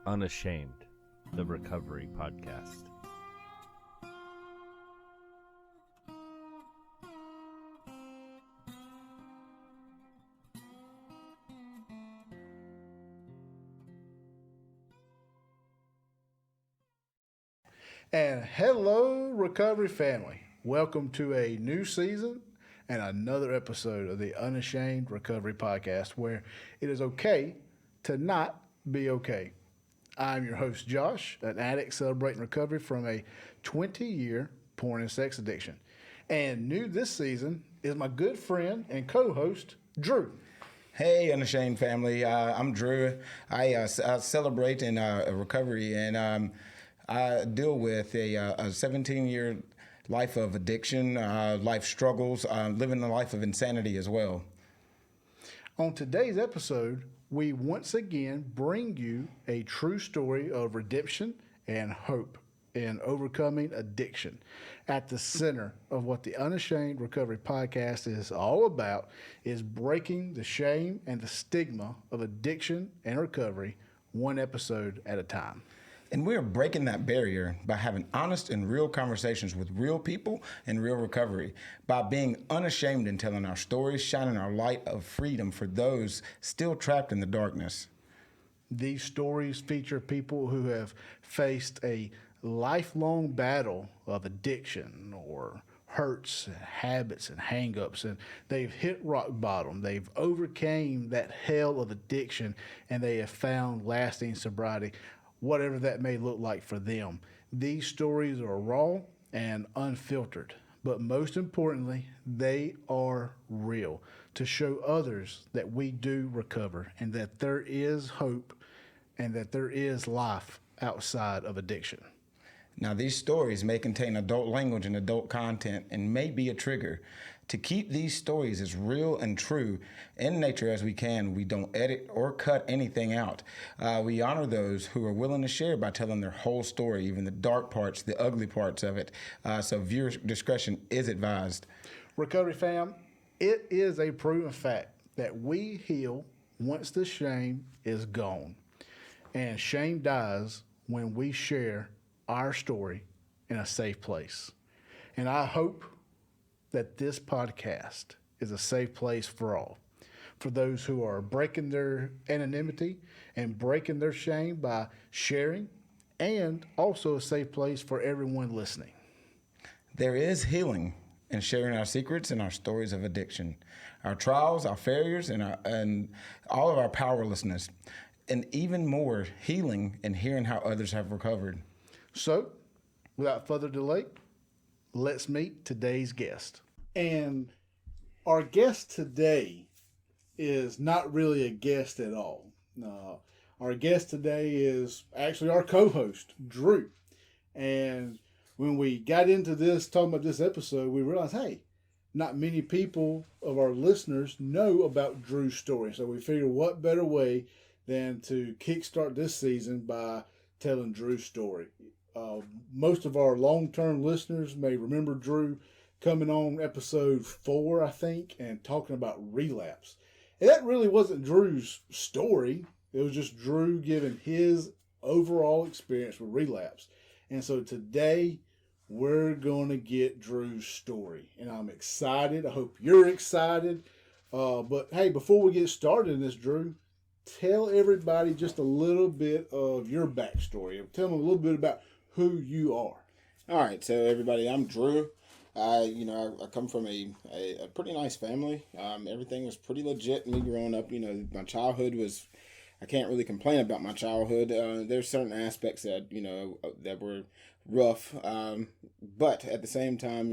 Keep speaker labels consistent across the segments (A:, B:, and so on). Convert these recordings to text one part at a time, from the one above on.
A: Unashamed, the recovery podcast.
B: And hello, recovery family. Welcome to a new season and another episode of the Unashamed Recovery Podcast, where it is okay to not be okay. I'm your host, Josh, an addict celebrating recovery from a 20-year porn and sex addiction. And new this season is my good friend and co-host, Drew.
C: Hey, Unashamed family. I'm Drew. I celebrate in recovery, and I deal with a 17-year life of addiction, life struggles, living a life of insanity as well.
B: On today's episode, we once again bring you a true story of redemption and hope in overcoming addiction. At the center of what the Unashamed Recovery Podcast is all about is breaking the shame and the stigma of addiction and recovery, one episode at a time.
C: And we're breaking that barrier by having honest and real conversations with real people and real recovery, by being unashamed and telling our stories, shining our light of freedom for those still trapped in the darkness.
B: These stories feature people who have faced a lifelong battle of addiction or hurts and habits and hang-ups, and they've hit rock bottom. They've overcame that hell of addiction, and they have found lasting sobriety, whatever that may look like for them. These stories are raw and unfiltered, but most importantly, they are real, to show others that we do recover and that there is hope and that there is life outside of addiction.
C: Now, these stories may contain adult language and adult content and may be a trigger. To keep these stories as real and true in nature as we can, we don't edit or cut anything out. We honor those who are willing to share by telling their whole story, even the dark parts, the ugly parts of it. So viewer discretion is advised.
B: Recovery fam, it is a proven fact that we heal once the shame is gone. And shame dies when we share our story in a safe place. And I hope that this podcast is a safe place for all, for those who are breaking their anonymity and breaking their shame by sharing, and also a safe place for everyone listening.
C: There is healing in sharing our secrets and our stories of addiction, our trials, our failures, and all of our powerlessness, and even more healing in hearing how others have recovered.
B: So, without further delay, let's meet today's guest. And our guest today is not really a guest at all. Our guest today is actually our co-host, Drew. And when we got into this, talking about this episode, we realized, hey, not many people of our listeners know about Drew's story. So we figured what better way than to kickstart this season by telling Drew's story. Most of our long-term listeners may remember Drew coming on episode 4, I think, and talking about Relapse. And that really wasn't Drew's story. It was just Drew giving his overall experience with Relapse. And so today, we're going to get Drew's story. And I'm excited. I hope you're excited. But hey, before we get started in this, Drew, tell everybody just a little bit of your backstory. Tell them a little bit about who you are.
C: All right, so everybody, I'm Drew. I come from a pretty nice family. Everything was pretty legit. Me growing up, my childhood was, I can't really complain about my childhood. There's certain aspects that, that were rough. But at the same time,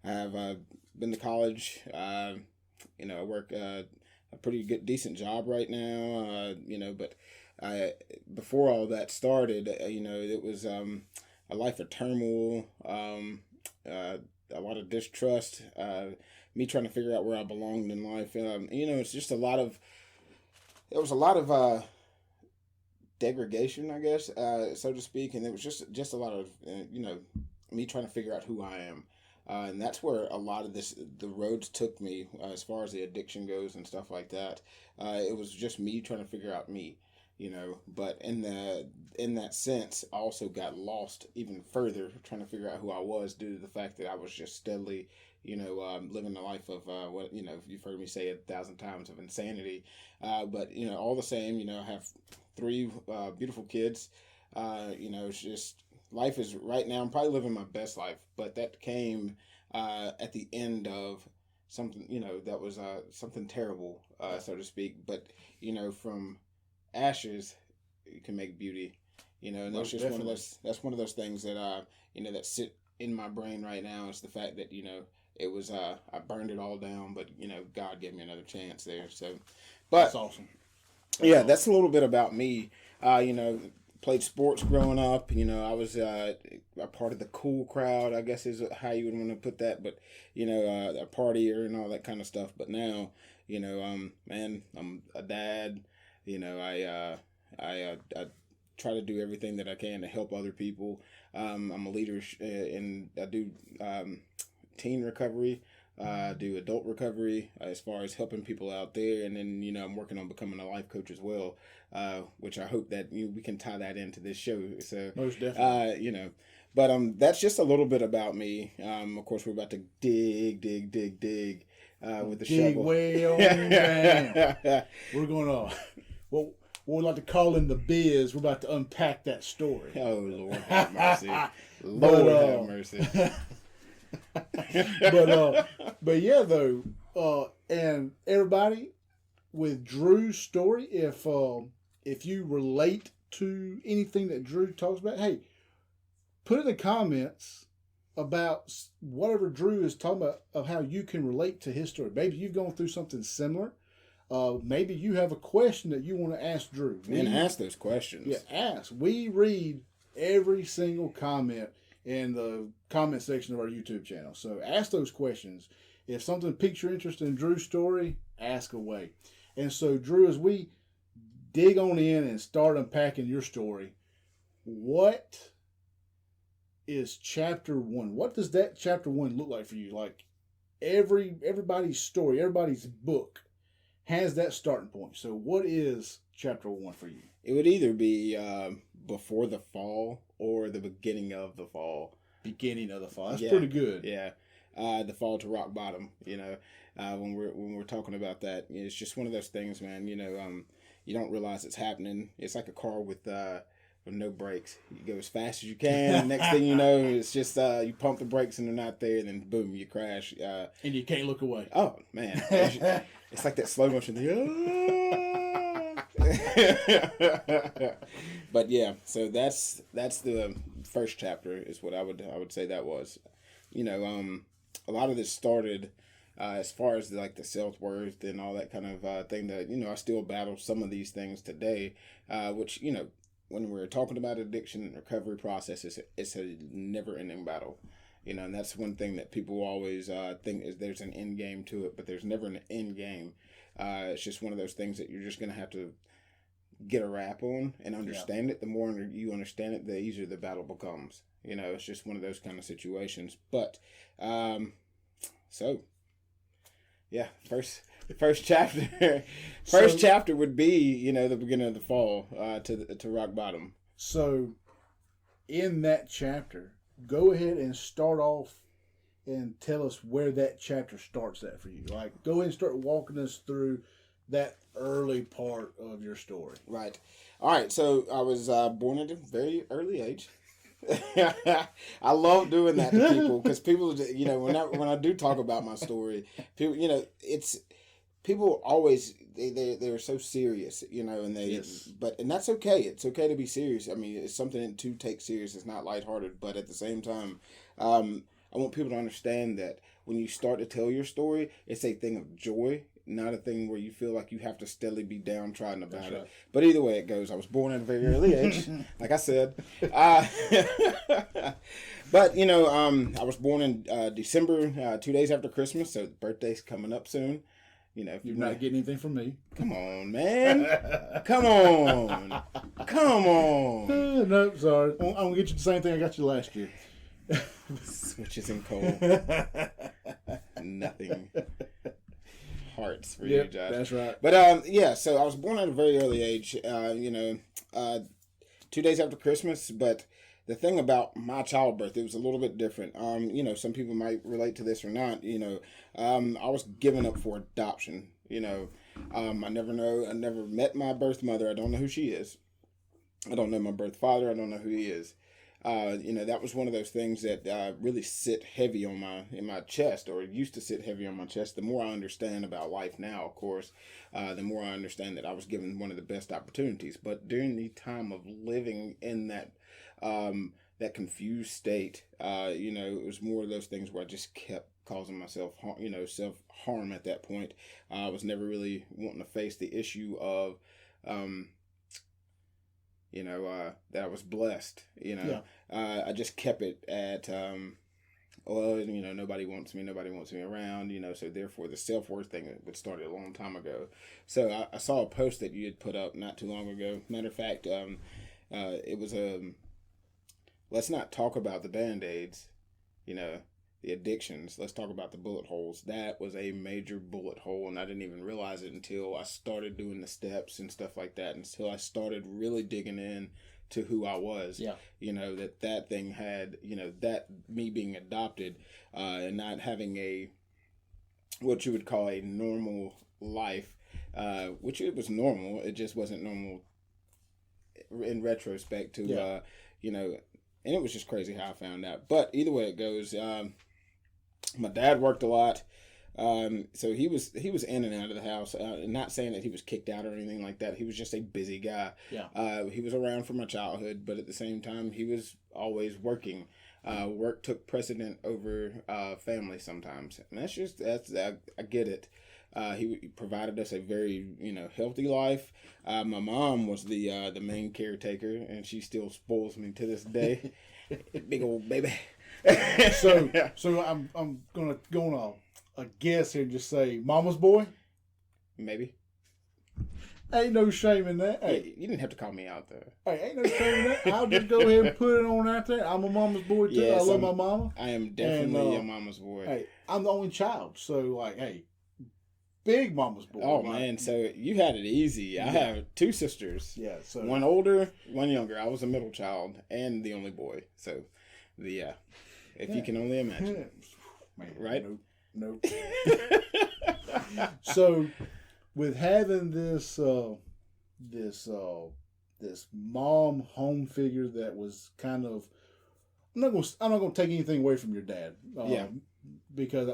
C: I have been to college. I work a pretty good, decent job right now, but before all that started, it was a life of turmoil, a lot of distrust, me trying to figure out where I belonged in life. It's just there was a lot of degradation, I guess, so to speak, and it was just a lot of, me trying to figure out who I am. And that's where a lot of the roads took me as far as the addiction goes and stuff like that. It was just me trying to figure out me. but in that sense, I also got lost even further trying to figure out who I was due to the fact that I was just steadily, living the life of what you've heard me say 1,000 times of insanity. But all the same, I have three beautiful kids. It's just life is right now. I'm probably living my best life, but that came at the end of something, that was something terrible, so to speak. But from ashes, you can make beauty. And that's just that's one of those things that that sit in my brain right now. Is the fact that it was I burned it all down, but God gave me another chance there. So, but
B: that's awesome.
C: That's a little bit about me. Played sports growing up. I was a part of the cool crowd, I guess is how you would want to put that. But a partier and all that kind of stuff. But now, man, I'm a dad. I try to do everything that I can to help other people. I'm a leader and I do teen recovery. Do adult recovery as far as helping people out there, and then I'm working on becoming a life coach as well, which I hope that we can tie that into this show. So
B: most definitely,
C: but that's just a little bit about me. Of course, we're about to dig with the
B: dig
C: shovel.
B: Way on down. We're going to what we like to call in the biz. We're about to unpack that story.
C: Oh Lord have mercy, Lord have mercy.
B: but yeah, though, and everybody, with Drew's story, if you relate to anything that Drew talks about, hey, put in the comments about whatever Drew is talking about of how you can relate to his story. Maybe you've gone through something similar. Maybe you have a question that you want to ask Drew.
C: And ask those questions.
B: Yeah, ask. We read every single comment in the comment section of our YouTube channel. So ask those questions. If something piques your interest in Drew's story, ask away. And so, Drew, as we dig on in and start unpacking your story, what is chapter 1? What does that chapter 1 look like for you? Like everybody's story, everybody's book has that starting point. So what is chapter 1 for you?
C: It would either be before the fall or the beginning of the fall.
B: Beginning of the fall. That's pretty good.
C: Yeah. The fall to rock bottom, when we're talking about that, it's just one of those things, man, you don't realize it's happening. It's like a car with no brakes. You go as fast as you can. And next thing you know, it's just you pump the brakes and they're not there. And then boom, you crash.
B: And you can't look away.
C: Oh man, it's like that slow motion thing. But yeah, so that's the first chapter is what I would say that was. A lot of this started as far as the self-worth and all that kind of thing that I still battle some of these things today, which when we're talking about addiction and recovery process, it's a never-ending battle. And that's one thing that people always think is there's an end game to it, but there's never an end game. It's just one of those things that you're just going to have to get a wrap on and understand it. The more you understand it, the easier the battle becomes. It's just one of those kind of situations. But, so, yeah, first chapter, chapter would be, the beginning of the fall to rock bottom.
B: So, in that chapter, go ahead and start off and tell us where that chapter starts at for you. Like, go ahead and start walking us through that early part of your story.
C: Right. All right. So I was born at a very early age. I love doing that to people because people, when I do talk about my story, people, people always they're so serious, and and that's okay. It's okay to be serious. I mean, it's something to take serious. It's not lighthearted, but at the same time, I want people to understand that when you start to tell your story, it's a thing of joy, not a thing where you feel like you have to steadily be downtrodden about it. But either way it goes, I was born at a very early age, like I said. But, I was born in December, 2 days after Christmas, so the birthday's coming up soon.
B: You're not getting anything from me.
C: Come on, man. Come on.
B: Nope, sorry. I'm going to get you the same thing I got you last year.
C: Switches and coal. Nothing. hearts for you, Josh.
B: That's right.
C: But so I was born at a very early age. 2 days after Christmas. But the thing about my childbirth, it was a little bit different. Some people might relate to this or not. I was given up for adoption. I never met my birth mother. I don't know who she is. I don't know my birth father. I don't know who he is. That was one of those things that really sit heavy in my chest, or used to sit heavy on my chest. The more I understand about life now, of course, the more I understand that I was given one of the best opportunities. But during the time of living in that confused state, it was more of those things where I just kept causing myself, self-harm at that point. I was never really wanting to face the issue of, that I was blessed, I just kept it at, nobody wants me around, so therefore the self-worth thing would start a long time ago. So I saw a post that you had put up not too long ago. Matter of fact, it was let's not talk about the Band-Aids, the addictions. Let's talk about the bullet holes. That was a major bullet hole, and I didn't even realize it until I started doing the steps and stuff like that, until I started really digging in to who I was.
B: Yeah.
C: That thing had, that me being adopted, and not having what you would call a normal life, which it was normal. It just wasn't normal in retrospect to, and it was just crazy how I found out. But either way it goes, my dad worked a lot, so he was in and out of the house. Not saying that he was kicked out or anything like that. He was just a busy guy.
B: Yeah.
C: He was around for my childhood, but at the same time, he was always working. Work took precedent over family sometimes, and I get it. He provided us a very healthy life. My mom was the main caretaker, and she still spoils me to this day. Big old baby.
B: So I'm gonna go on a guess here and just say mama's boy.
C: Maybe.
B: Ain't no shame in that. Hey,
C: you didn't have to call me out there.
B: Hey, ain't no shame in that. I'll just go ahead and put it on out there. I'm a mama's boy too.
C: Yes,
B: I love my mama.
C: I am definitely your mama's boy.
B: Hey, I'm the only child, so big mama's boy.
C: Oh man, so you had it easy. I have two sisters.
B: Yeah, so
C: one older, one younger. I was a middle child and the only boy. So, if you can only imagine,
B: man,
C: right?
B: Nope. So, with having this mom home figure that was kind of, I'm not gonna take anything away from your dad. Because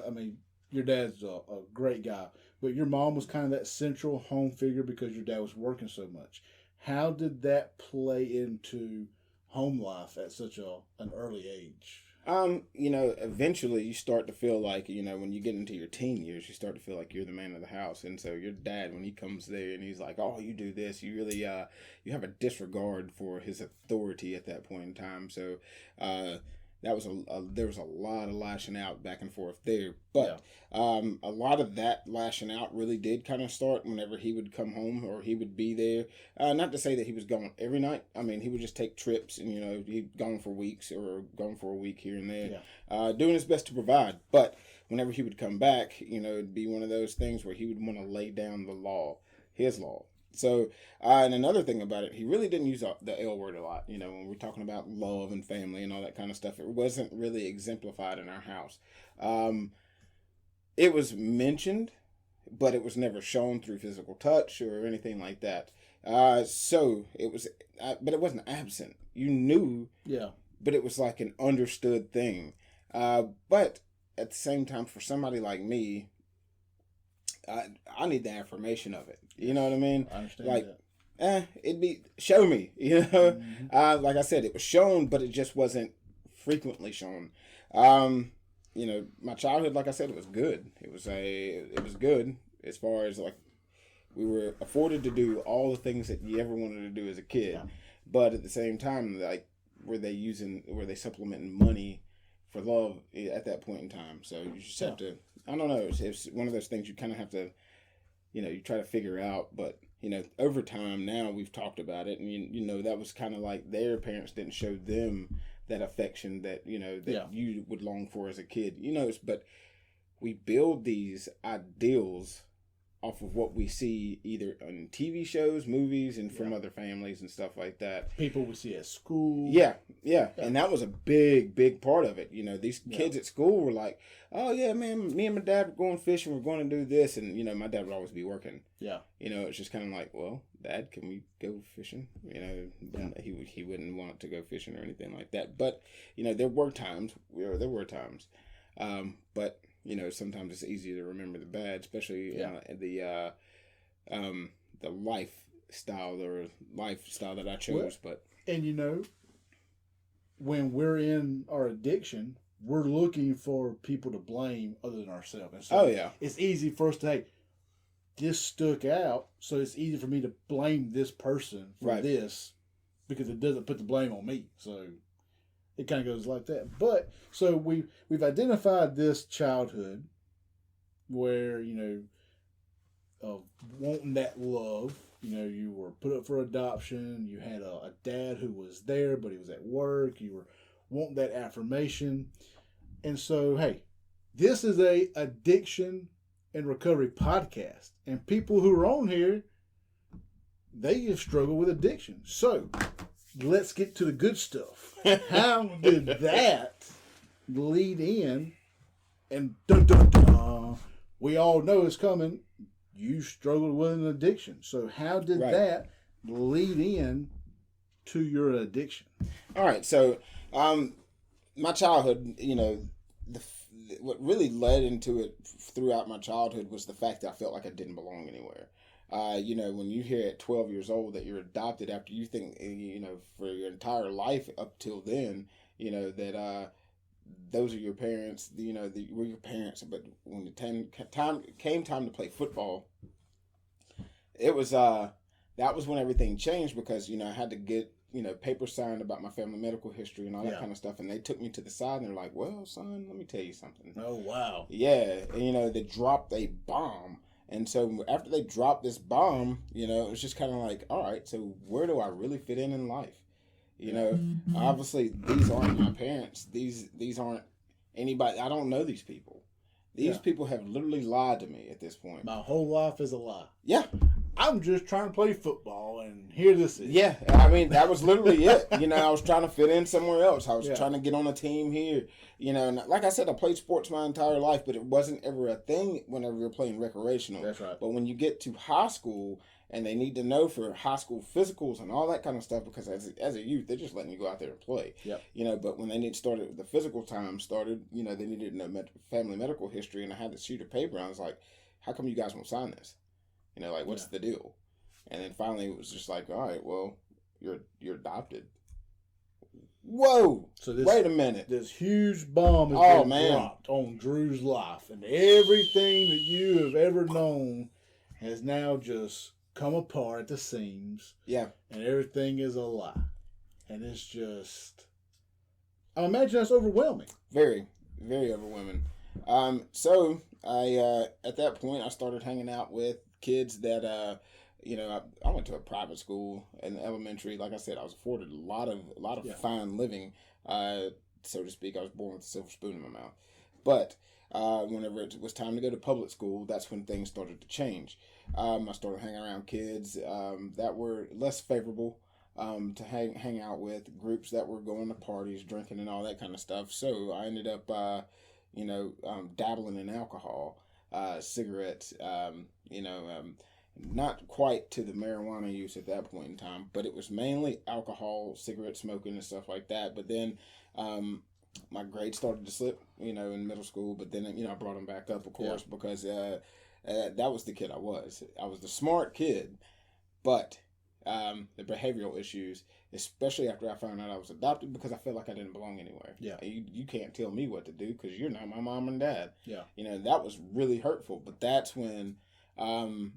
B: your dad's a great guy, but your mom was kind of that central home figure because your dad was working so much. How did that play into home life at such an early age?
C: Eventually you start to feel like, when you get into your teen years, you start to feel like you're the man of the house. And so your dad, when he comes there and he's like, oh, you do this, you really, you have a disregard for his authority at that point in time. So, there was a lot of lashing out back and forth there, but a lot of that lashing out really did kind of start whenever he would come home or he would be there. Not to say that he was gone every night. He would just take trips and he'd gone for weeks or gone for a week here and there, doing his best to provide. But whenever he would come back, it'd be one of those things where he would want to lay down the law, his law. So, and another thing about it, he really didn't use the L word a lot. When we're talking about love and family and all that kind of stuff, it wasn't really exemplified in our house. It was mentioned, but it was never shown through physical touch or anything like that. So it was, but it wasn't absent. You knew, but it was like an understood thing. But at the same time, for somebody like me, I need the affirmation of it. You know what I mean?
B: I understand that.
C: It'd be, show me, Mm-hmm. Like I said, it was shown, but it just wasn't frequently shown. My childhood, like I said, it was good. It was good as far as we were afforded to do all the things that you ever wanted to do as a kid.
B: Yeah.
C: But at the same time, were they supplementing money for love at that point in time? So you just have to, I don't know, it's one of those things you kind of have to, you try to figure out. But, over time now we've talked about it, and that was kind of like their parents didn't show them that affection that, you would long for as a kid, but we build these ideals off of what we see either on TV shows, movies, and from other families and stuff like that.
B: People we see at school.
C: Yeah. And that was a big part of it. These kids at school were like, oh, yeah, man, me and my dad were going fishing. We're going to do this. And, my dad would always be working. Yeah. It's just kind of like, well, Dad, can we go fishing? He wouldn't want to go fishing or anything like that. But, there were times. But, sometimes it's easier to remember the bad, especially the lifestyle that I chose.
B: And, when we're in our addiction, we're looking for people to blame other than ourselves. And so it's easy for us to, hey, this stuck out, so it's easy for me to blame this person for this because it doesn't put the blame on me. So it kind of goes like that. But so we've identified this childhood where wanting that love. You were put up for adoption. You had a dad who was there, but he was at work. You were wanting that affirmation, and so hey, this is a addiction and recovery podcast, and people who are on here, they have struggled with addiction. So let's get to the good stuff. How did that lead in? And dun dun dun, we all know it's coming. You struggled with an addiction. So how did that lead in to your addiction?
C: All right. So my childhood, what really led into it throughout my childhood was the fact that I felt like I didn't belong anywhere. When you hear at 12 years old that you're adopted after you think, for your entire life up till then, that those are your parents, were your parents. But when the time came to play football, it was, that was when everything changed because, I had to get, papers signed about my family medical history and all that kind of stuff. And they took me to the side and they're like, well, son, let me tell you something.
B: Oh, wow.
C: Yeah. And, they dropped a bomb. And so after they dropped this bomb, it was just kind of like, all right, so where do I really fit in life? Obviously these aren't my parents. These aren't anybody. I don't know these people. These people have literally lied to me at this point.
B: My whole life is a lie.
C: Yeah.
B: I'm just trying to play football, and here this is.
C: Yeah, I mean, that was literally it. I was trying to fit in somewhere else. I was trying to get on a team here. And like I said, I played sports my entire life, but it wasn't ever a thing whenever you're playing recreational.
B: That's right.
C: But when you get to high school, and they need to know for high school physicals and all that kind of stuff, because as a youth, they're just letting you go out there and play. Yep. But when the physical time started, they needed to know family medical history, and I had to shoot a paper, and I was like, how come you guys won't sign this? What's the deal? And then finally it was just like, all right, well, you're adopted. Whoa! So wait a minute.
B: This huge bomb has been dropped on Drew's life, and everything that you have ever known has now just come apart at the seams. Yeah. And everything is a lie. And it's just, I imagine that's overwhelming.
C: Very, very overwhelming. So I at that point I started hanging out with kids that I went to a private school in elementary. Like I said, I was afforded a lot of fine living, so to speak. I was born with a silver spoon in my mouth. But whenever it was time to go to public school, that's when things started to change. I started hanging around kids that were less favorable to hang out with, groups that were going to parties, drinking, and all that kind of stuff. So I ended up, dabbling in alcohol, cigarettes, not quite to the marijuana use at that point in time, but it was mainly alcohol, cigarette smoking, and stuff like that. But then my grades started to slip, in middle school. But then, I brought them back up, of course, because that was the kid I was. I was the smart kid, but the behavioral issues, especially after I found out I was adopted, because I felt like I didn't belong anywhere. Yeah, you can't tell me what to do because you're not my mom and dad. Yeah, that was really hurtful. But that's when, the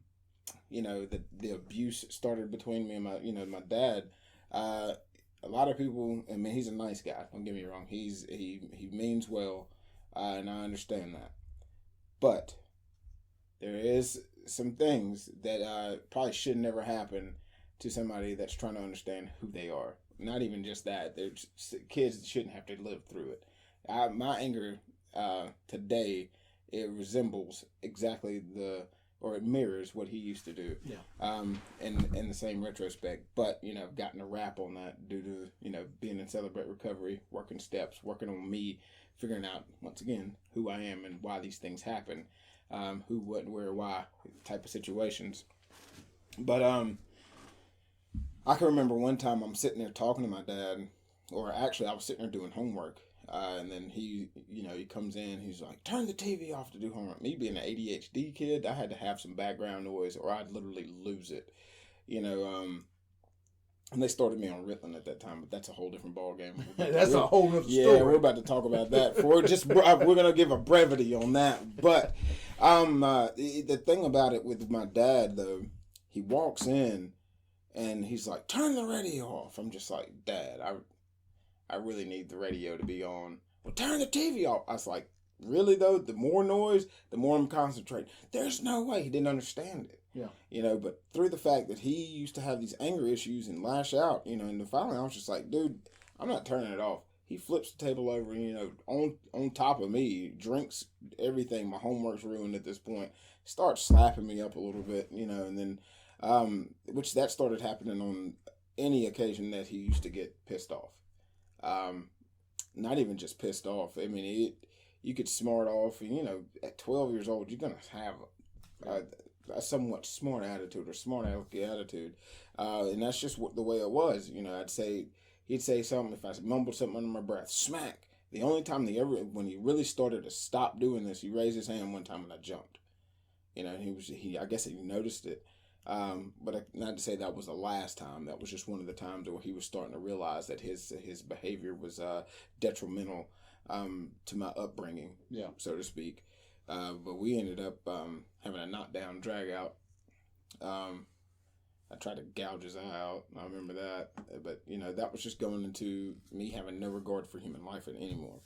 C: abuse started between me and my dad. A lot of people, I mean, he's a nice guy. Don't get me wrong. He means well, and I understand that. But there is some things that probably should never happen to somebody that's trying to understand who they are. Not even just that. There's kids that shouldn't have to live through it. My anger today, it resembles exactly the or it mirrors what he used to do.
B: Yeah.
C: In the same retrospect, but I've gotten a rap on that due to being in Celebrate Recovery, working steps, working on me, figuring out once again who I am and why these things happen, who, what, where, why type of situations. But I can remember one time I'm sitting there talking to my dad, or actually I was sitting there doing homework. And then he comes in, he's like, turn the TV off to do homework. Me being an ADHD kid, I had to have some background noise or I'd literally lose it. And they started me on Ritalin at that time, but that's a whole different ballgame.
B: That's a whole other story.
C: Yeah, we're about to talk about that. We're going to give a brevity on that. But the thing about it with my dad, though, he walks in and he's like, turn the radio off. I'm just like, Dad, I really need the radio to be on. Well, turn the TV off. I was like, really though? The more noise, the more I'm concentrating. There's no way. He didn't understand it.
B: Yeah.
C: But through the fact that he used to have these anger issues and lash out, and finally I was just like, dude, I'm not turning it off. He flips the table over, on top of me, drinks everything. My homework's ruined at this point. Starts slapping me up a little bit, and then, which that started happening on any occasion that he used to get pissed off. Not even just pissed off. I mean, you could smart off, and at 12 years old, you're gonna have a somewhat smart attitude or smart alecky attitude, and that's just the way it was. He'd say something. If I mumbled something under my breath, smack. The only time when he really started to stop doing this, he raised his hand one time and I jumped. And I guess he noticed it. But not to say that was the last time. That was just one of the times where he was starting to realize that his behavior was detrimental to my upbringing, so to speak. But we ended up having a knockdown drag out. I tried to gouge his eye out. I remember that. But, that was just going into me having no regard for human life anymore.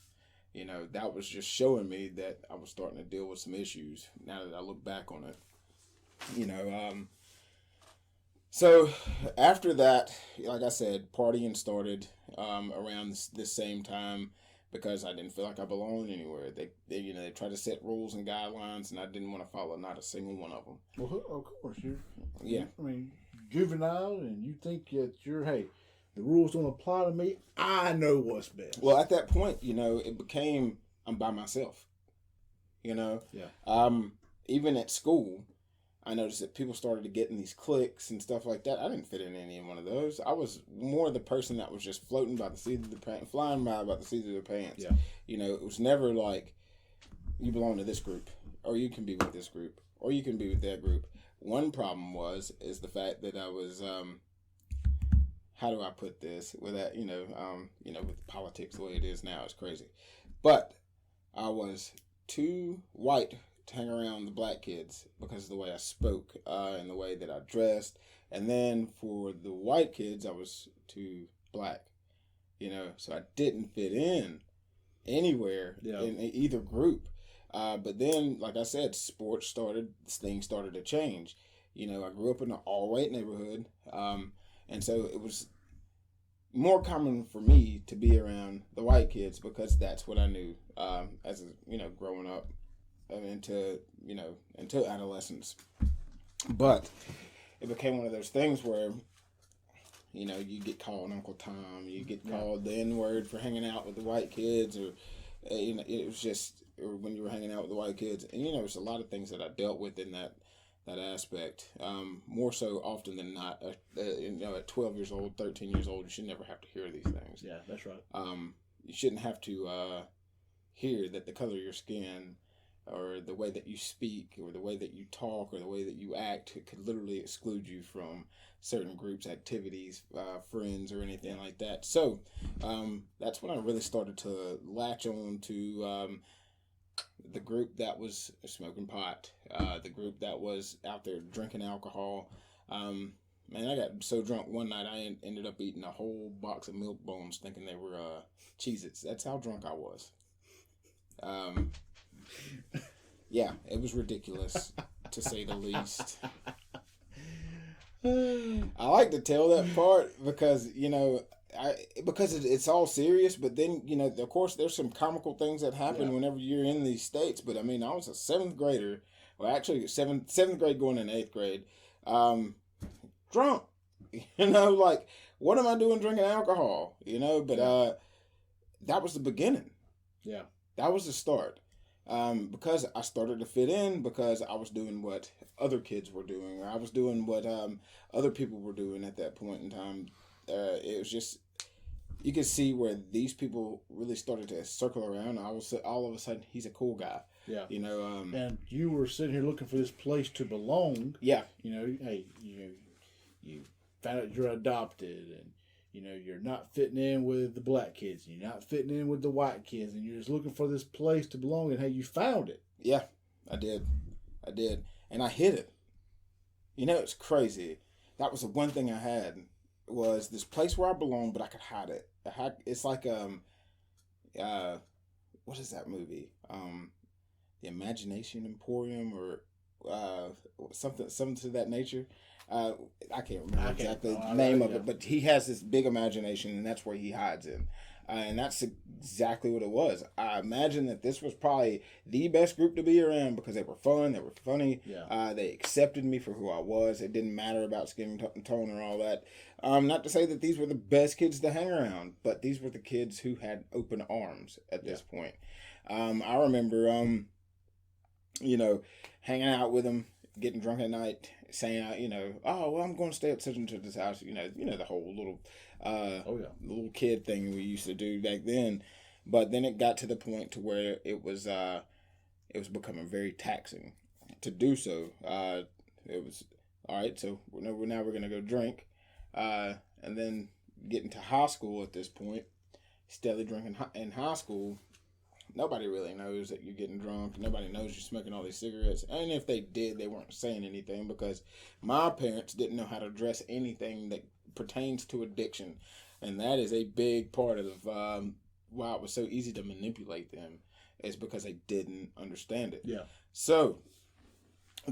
C: That was just showing me that I was starting to deal with some issues now that I look back on it. So after that, like I said, partying started around this same time because I didn't feel like I belonged anywhere. They tried to set rules and guidelines, and I didn't want to follow not a single one of them.
B: Well, of course,
C: yeah.
B: I mean, juvenile, and you think that the rules don't apply to me. I know what's best.
C: Well, at that point, it became I'm by myself.
B: Yeah.
C: Even at school, I noticed that people started to get in these cliques and stuff like that. I didn't fit in any one of those. I was more the person that was just floating by the seat of the pants, flying by the seat of the pants.
B: Yeah.
C: It was never like you belong to this group, or you can be with this group, or you can be with that group. One problem is the fact that I was how do I put this without with politics the way it is now, it's crazy. But I was too white to hang around the black kids because of the way I spoke and the way that I dressed. And then for the white kids, I was too black, so I didn't fit in anywhere in either group. But then, like I said, things started to change. I grew up in an all-white neighborhood, and so it was more common for me to be around the white kids because that's what I knew as growing up into adolescence. But it became one of those things where you get called Uncle Tom, you get called the N-word for hanging out with the white kids, or it was just when you were hanging out with the white kids, and there's a lot of things that I dealt with in that aspect, more so often than not. At 12 years old, 13 years old, you should never have to hear these things.
B: Yeah, that's right.
C: You shouldn't have to hear that the color of your skin or the way that you speak or the way that you talk or the way that you act could literally exclude you from certain groups, activities, friends, or anything like that. So that's when I really started to latch on to the group that was smoking pot, the group that was out there drinking alcohol. Man, I got so drunk one night I ended up eating a whole box of milk bones thinking they were Cheez-Its. That's how drunk I was. Yeah, it was ridiculous, to say the least. I like to tell that part because, it's all serious, but then, of course, there's some comical things that happen whenever you're in these states. But, I mean, I was a 7th grader Well, actually, seventh grade going in 8th grade, drunk. Like, what am I doing drinking alcohol? But that was the beginning.
B: Yeah.
C: That was the start. Because I started to fit in, because I was doing what other kids were doing, or I was doing what other people were doing at that point in time. It was just, you could see where these people really started to circle around. I was all of a sudden, he's a cool guy.
B: Yeah.
C: And
B: you were sitting here looking for this place to belong.
C: Yeah.
B: Hey, you found out you're adopted, and you're not fitting in with the black kids, and you're not fitting in with the white kids, and you're just looking for this place to belong, and hey, you found it.
C: Yeah, I did. And I hid it. It's crazy. That was the one thing I had, was this place where I belonged, but I could hide it. It's like, what is that movie? The Imagination Emporium, or something to that nature. I can't remember exactly the name of it, but he has this big imagination, and that's where he hides in. And that's exactly what it was. I imagine that this was probably the best group to be around, because they were fun, they were funny.
B: Yeah.
C: They accepted me for who I was. It didn't matter about skin tone or all that. Not to say that these were the best kids to hang around, but these were the kids who had open arms at this point. I remember, hanging out with them, getting drunk at night, saying, oh, well, I'm going to stay at such and such house. The whole little, little kid thing we used to do back then. But then it got to the point to where it was becoming very taxing to do so. It was, all right, so now we're going to go drink. And then getting to high school at this point, steadily drinking in high school. Nobody really knows that you're getting drunk. Nobody knows you're smoking all these cigarettes. And if they did, they weren't saying anything, because my parents didn't know how to address anything that pertains to addiction. And that is a big part of why it was so easy to manipulate them, is because they didn't understand it.
B: Yeah.
C: So,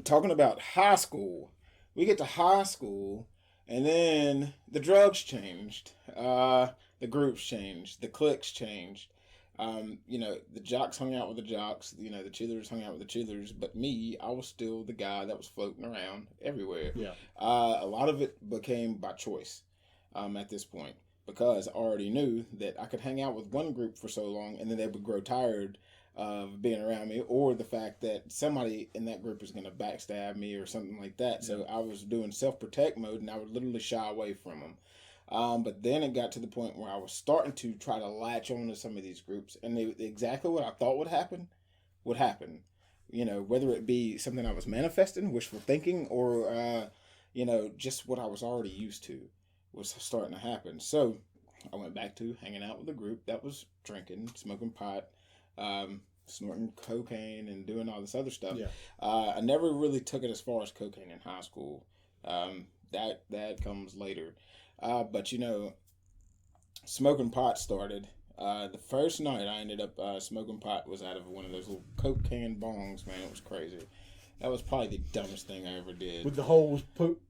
C: talking about high school, we get to high school, and then the drugs changed. The groups changed. The cliques changed. The jocks hung out with the jocks, the cheerleaders hung out with the cheerleaders, but me, I was still the guy that was floating around everywhere.
B: Yeah.
C: A lot of it became by choice, at this point, because I already knew that I could hang out with one group for so long, and then they would grow tired of being around me, or the fact that somebody in that group is going to backstab me or something like that. Yeah. So I was doing self-protect mode, and I would literally shy away from them. But then it got to the point where I was starting to try to latch on to some of these groups, and exactly what I thought would happen. Whether it be something I was manifesting, wishful thinking, or, just what I was already used to was starting to happen. So I went back to hanging out with a group that was drinking, smoking pot, snorting cocaine, and doing all this other stuff.
B: Yeah.
C: I never really took it as far as cocaine in high school. That comes later. But smoking pot started. The first night I ended up smoking pot was out of one of those little Coke can bongs, man. It was crazy. That was probably the dumbest thing I ever did.
B: With the holes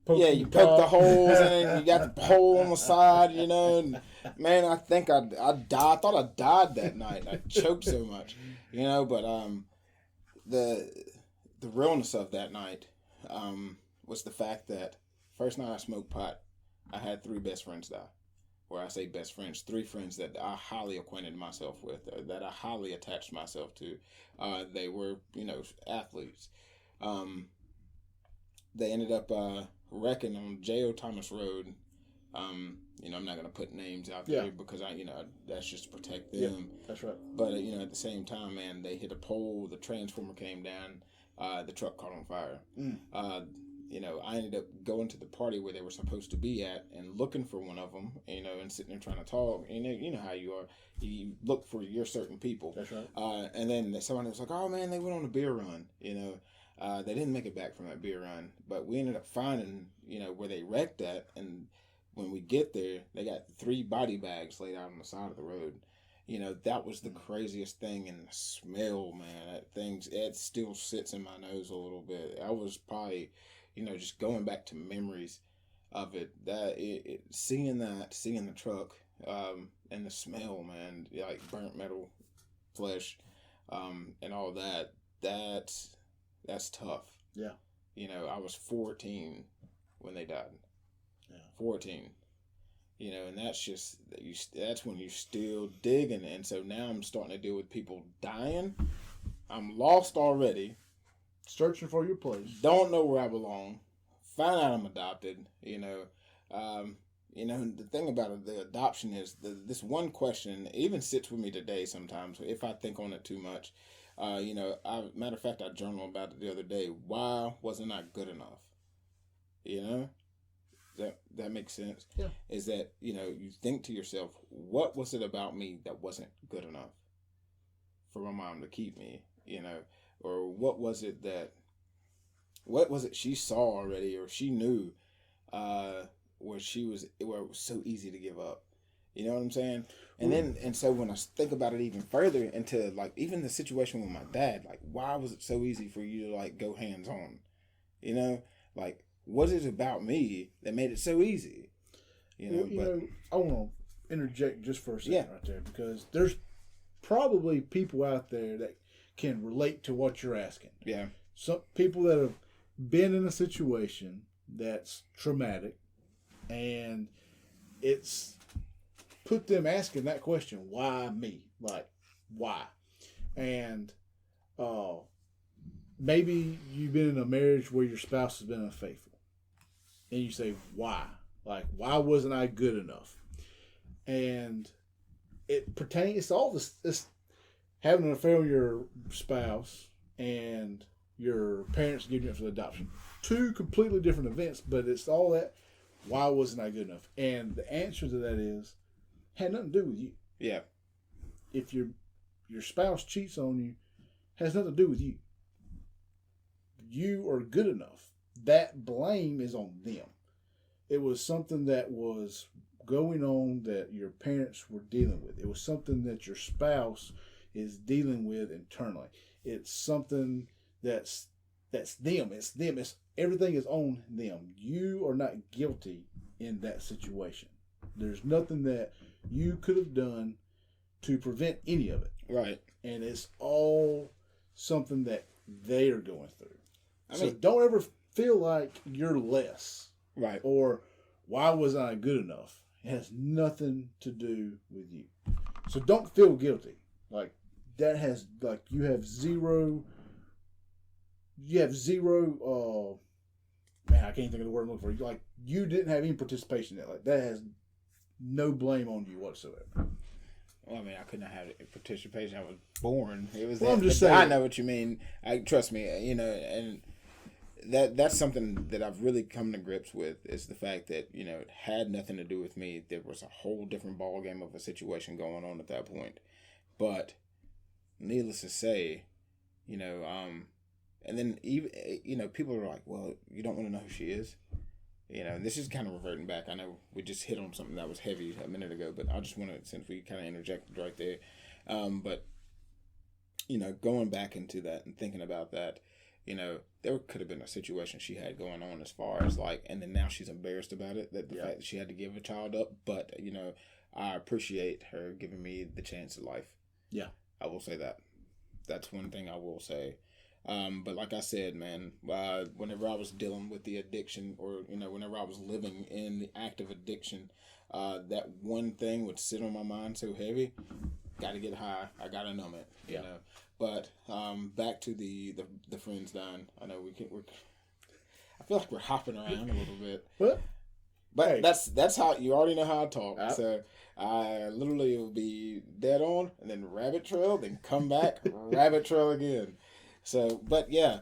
C: yeah, you poke the holes and you got the hole on the side, and, man, I think I died. I thought I died that night. I choked so much, but the realness of that night was the fact that first night I smoked pot, I had 3 best friends die. Where I say best friends, 3 friends that I highly acquainted myself with, that I highly attached myself to. They were, athletes. They ended up wrecking on J.O. Thomas Road. I'm not going to put names out there because that's just to protect them.
B: Yeah, that's right.
C: But, at the same time, man, they hit a pole, the transformer came down, the truck caught on fire. I ended up going to the party where they were supposed to be at and looking for one of them, and sitting there trying to talk. You know how you are. You look for your certain people.
B: That's right.
C: And then somebody was like, oh, man, they went on a beer run. They didn't make it back from that beer run. But we ended up finding, where they wrecked at. And when we get there, they got 3 body bags laid out on the side of the road. That was the craziest thing. And the smell, man, it still sits in my nose a little bit. I was probably... just going back to memories of it, seeing the truck, and the smell, man, like burnt metal, flesh, and all that that's tough.
B: Yeah.
C: You know, I was 14 when they died.
B: Yeah.
C: 14. You know, and that's when you're still digging. And so now I'm starting to deal with people dying. I'm lost already.
B: Searching for your place.
C: Don't know where I belong. Find out I'm adopted. You know, the thing about it, the adoption is this one question even sits with me today sometimes if I think on it too much. Matter of fact, I journaled about it the other day. Why wasn't I good enough? You know? That makes sense.
B: Yeah.
C: Is that, you think to yourself, what was it about me that wasn't good enough for my mom to keep me, or what was it she saw already or she knew where it was so easy to give up. You know what I'm saying? And so when I think about it even further into like even the situation with my dad, like why was it so easy for you to like go hands on? Like what is it about me that made it so easy?
B: I want to interject just for a second right there because there's probably people out there that can relate to what you're asking.
C: Yeah.
B: Some people that have been in a situation that's traumatic and it's put them asking that question, why me? Like, why? And maybe you've been in a marriage where your spouse has been unfaithful. And you say, why? Like, why wasn't I good enough? And it's all this, it's having an affair with your spouse and your parents giving you up for adoption. Two completely different events, but it's all that, why wasn't I good enough? And the answer to that is, had nothing to do with you.
C: Yeah.
B: If your spouse cheats on you, has nothing to do with you. You are good enough. That blame is on them. It was something that was going on that your parents were dealing with. It was something that your spouse is dealing with internally. It's something that's them. It's them. It's everything is on them. You are not guilty in that situation. There's nothing that you could have done to prevent any of it.
C: Right.
B: And it's all something that they are going through. So don't ever feel like you're less.
C: Right.
B: Or why wasn't I good enough? It has nothing to do with you. So don't feel guilty. Like that has like you have zero man, I can't think of the word I'm looking for. Like you didn't have any participation in that. Like that has no blame on you whatsoever.
C: Well, I mean, I couldn't have had participation. I was born. It was.
B: Well, I'm just saying.
C: I know what you mean. Trust me. And that's something that I've really come to grips with is the fact that it had nothing to do with me. There was a whole different ball game of a situation going on at that point. But needless to say, and then even people are like, well, you don't want to know who she is. And this is kind of reverting back. I know we just hit on something that was heavy a minute ago, but I just want to, since we kind of interjected right there, but going back into that and thinking about that, there could have been a situation she had going on as far as like, and then now she's embarrassed about it, that the fact that she had to give a child up, but I appreciate her giving me the chance at life.
B: Yeah.
C: I will say that. That's one thing I will say. But like I said, man, whenever I was dealing with the addiction or, whenever I was living in the act of addiction, that one thing would sit on my mind so heavy, got to get high. I got to numb it, you know. But back to the friends dying. I know I feel like we're hopping around a little bit.
B: What?
C: But
B: hey.
C: That's how, you already know how I talk. So I literally will be dead on and then rabbit trail, then come back, rabbit trail again. So, but yeah,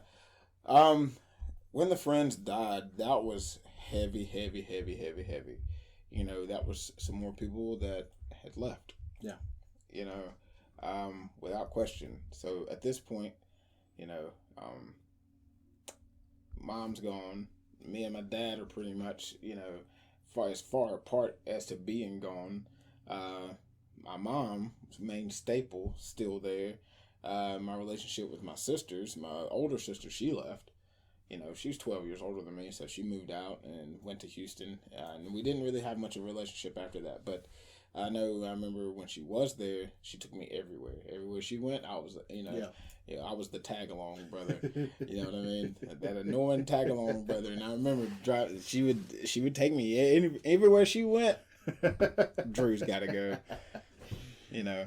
C: when the friends died, that was heavy. That was some more people that had left.
B: Yeah.
C: Without question. So at this point, mom's gone. Me and my dad are pretty much, far apart as to being gone. My mom's main staple still there. My relationship with my sisters, my older sister, she left. She's 12 years older than me, so she moved out and went to Houston. And we didn't really have much of a relationship after that. But I remember when she was there, she took me everywhere. Everywhere she went, I was, I was the tag along brother. You know what I mean? That annoying tag along brother. And I remember she would take me everywhere she went. Drew's got to go. You know,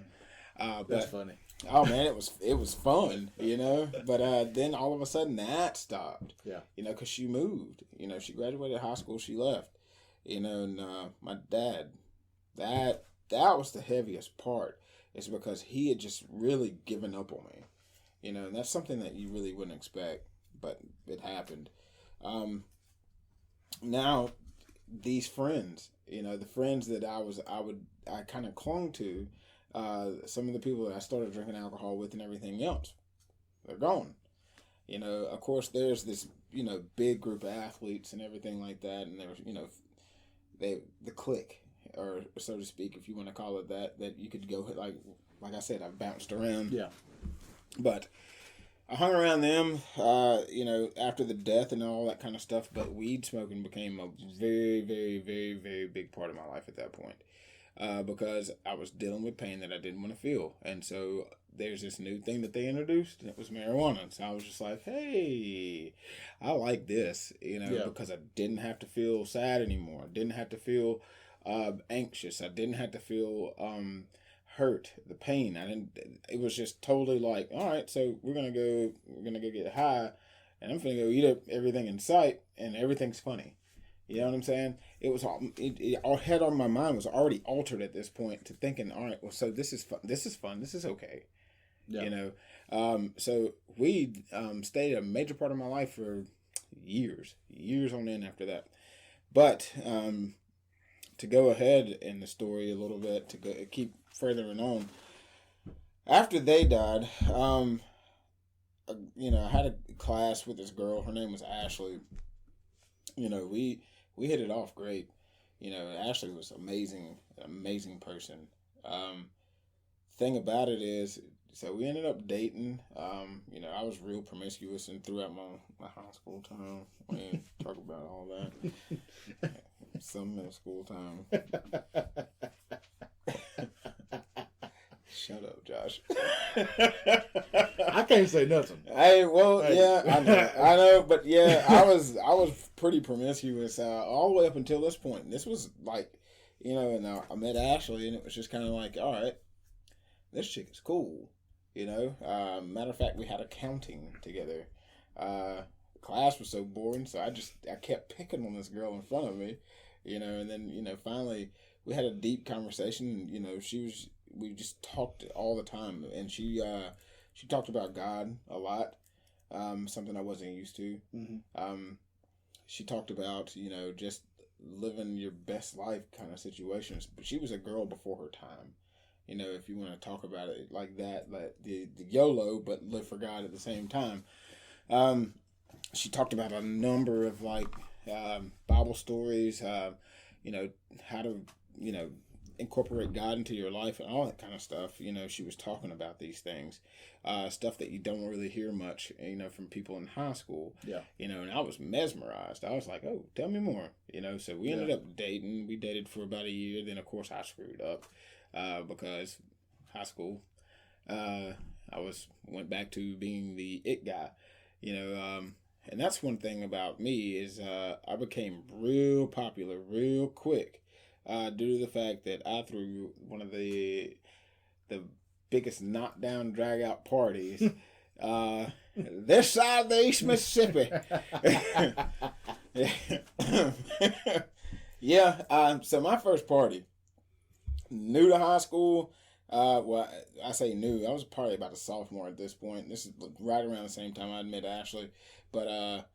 B: That's funny.
C: Oh man, it was fun, But then all of a sudden that stopped.
B: Yeah.
C: Because she moved. She graduated high school, she left. And my dad, that was the heaviest part. Is because he had just really given up on me. And that's something that you really wouldn't expect, but it happened. Now, these friends, the friends that I kind of clung to. Some of the people that I started drinking alcohol with and everything else, they're gone. Of course, there's this, big group of athletes and everything like that. And there's, the clique, or so to speak, if you want to call it that you could go, like I said, I bounced around.
B: Yeah.
C: But I hung around them, after the death and all that kind of stuff. But weed smoking became a very, very, very, very big part of my life at that point. Because I was dealing with pain that I didn't want to feel. And so there's this new thing that they introduced, and it was marijuana. So I was just like, hey, I like this, because I didn't have to feel sad anymore. I didn't have to feel anxious. I didn't have to feel hurt, the pain. It was just totally like, all right, so we're going to go get high, and I'm going to go eat up everything in sight, and everything's funny. You know what I'm saying? It was our head on my mind was already altered at this point to thinking, all right, well, so this is fun. This is okay. Yeah. So weed stayed a major part of my life for years on end after that. But to go ahead in the story a little bit, to keep furthering on, after they died, I had a class with this girl. Her name was Ashley. We hit it off great. Ashley was an amazing person. Thing about it is, so we ended up dating. I was real promiscuous and throughout my high school time. We ain't talk about all that. Some middle school time. Shut up, Josh.
B: I can't say nothing.
C: Yeah, I know, but yeah, I was pretty promiscuous all the way up until this point. And this was like, and I met Ashley, and it was just kind of like, all right, this chick is cool, Matter of fact, we had accounting together. Class was so boring, so I kept picking on this girl in front of me, and then finally we had a deep conversation. And, we just talked all the time, and she talked about God a lot, something I wasn't used to. Mm-hmm. She talked about, just living your best life kind of situations, but she was a girl before her time. If you want to talk about it like that, like the YOLO, but live for God at the same time. She talked about a number of Bible stories, how to, incorporate God into your life and all that kind of stuff. She was talking about these things, stuff that you don't really hear much, from people in high school. Yeah. And I was mesmerized. I was like, oh, tell me more. So we ended up dating. We dated for about a year. Then of course I screwed up, because high school, I went back to being the it guy, and that's one thing about me is, I became real popular real quick. Due to the fact that I threw one of the biggest knockdown drag out parties this side of the East Mississippi. Yeah. So my first party, new to high school. Well, I say new. I was probably about a sophomore at this point. This is right around the same time I met Ashley. But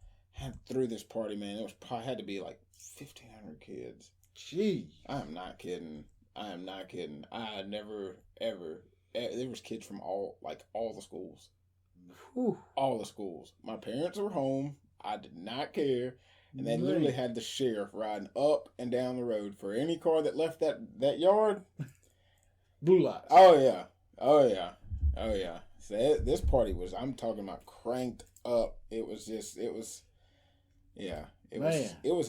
C: through this party, man, it was probably had to be like 1,500 kids.
B: Gee,
C: I am not kidding. I had never, ever, there was kids from all the schools. Whew. All the schools. My parents were home. I did not care. And they literally had the sheriff riding up and down the road for any car that left that yard.
B: Blue lights.
C: Oh, yeah. So this party was, I'm talking about cranked up. It was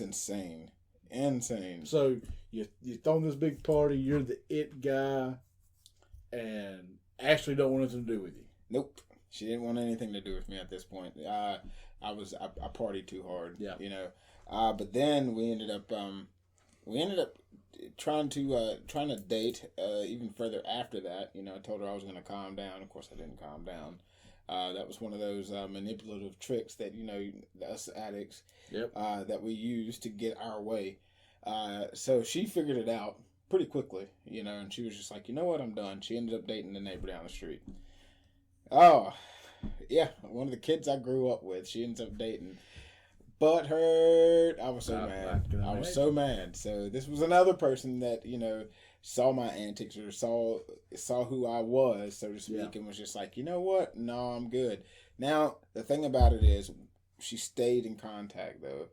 C: insane. Insane.
B: So you throw this big party, you're the it guy, and Ashley don't want nothing to do with you.
C: Nope. She didn't want anything to do with me at this point. I partied too hard.
B: Yeah.
C: You know. But then we ended up trying to date even further after that. You know, I told her I was going to calm down. Of course, I didn't calm down. That was one of those manipulative tricks that, you know, us addicts, that we use to get our way. So she figured it out pretty quickly, you know, and she was just like, you know what, I'm done. She ended up dating the neighbor down the street. Oh, yeah, one of the kids I grew up with, she ends up dating. But hurt. I was so mad. I was so mad. So this was another person that, you know, saw my antics or saw who I was, so to speak, and was just like, you know what? No, I'm good. Now, the thing about it is, she stayed in contact, though.